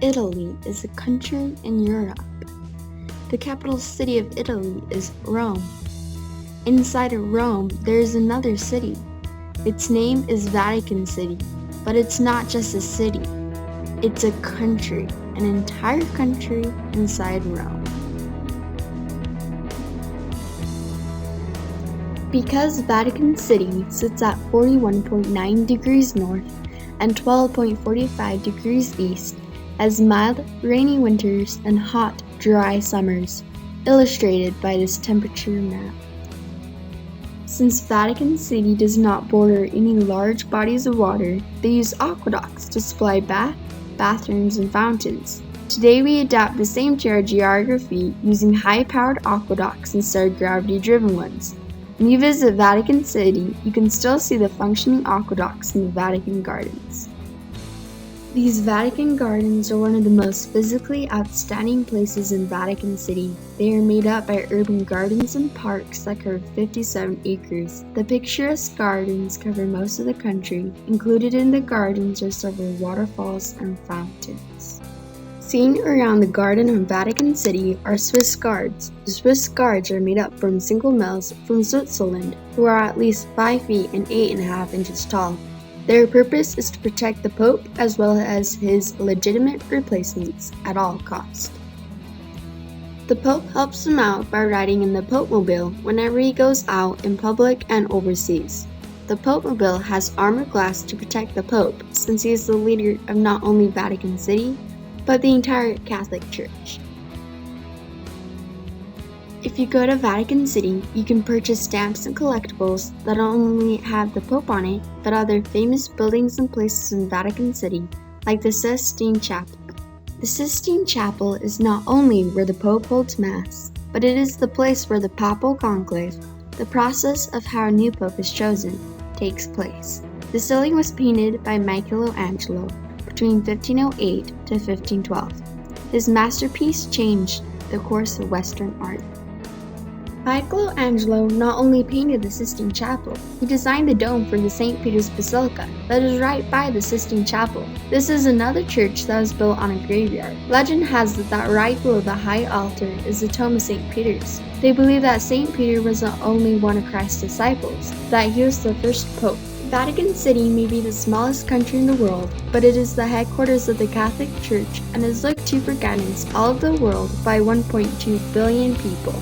Italy is a country in Europe. The capital city of Italy is Rome. Inside of Rome, there is another city. Its name is Vatican City, but it's not just a city. It's a country, an entire country inside Rome. Because Vatican City sits at 41.9 degrees north and 12.45 degrees east, has mild, rainy winters and hot, dry summers, illustrated by this temperature map. Since Vatican City does not border any large bodies of water, they use aqueducts to supply bathrooms, and fountains. Today we adapt the same to our geography using high-powered aqueducts instead of gravity-driven ones. When you visit Vatican City, you can still see the functioning aqueducts in the Vatican Gardens. These Vatican Gardens are one of the most physically outstanding places in Vatican City. They are made up by urban gardens and parks that cover 57 acres. The picturesque gardens cover most of the country. Included in the gardens are several waterfalls and fountains. Seen around the garden of Vatican City are Swiss Guards. The Swiss Guards are made up from single males from Switzerland who are at least 5 feet and 8.5 inches tall. Their purpose is to protect the Pope as well as his legitimate replacements at all costs. The Pope helps them out by riding in the Pope-mobile whenever he goes out in public and overseas. The Pope-mobile has armored glass to protect the Pope since he is the leader of not only Vatican City, but the entire Catholic Church. If you go to Vatican City, you can purchase stamps and collectibles that not only have the Pope on it, but other famous buildings and places in Vatican City, like the Sistine Chapel. The Sistine Chapel is not only where the Pope holds Mass, but it is the place where the Papal Conclave, the process of how a new Pope is chosen, takes place. The ceiling was painted by Michelangelo between 1508 to 1512. His masterpiece changed the course of Western art. Michelangelo not only painted the Sistine Chapel, he designed the dome for the St. Peter's Basilica that is right by the Sistine Chapel. This is another church that was built on a graveyard. Legend has it that right below the high altar is the tomb of St. Peter's. They believe that St. Peter was not only one of Christ's disciples, that he was the first pope. Vatican City may be the smallest country in the world, but it is the headquarters of the Catholic Church and is looked to for guidance all over the world by 1.2 billion people.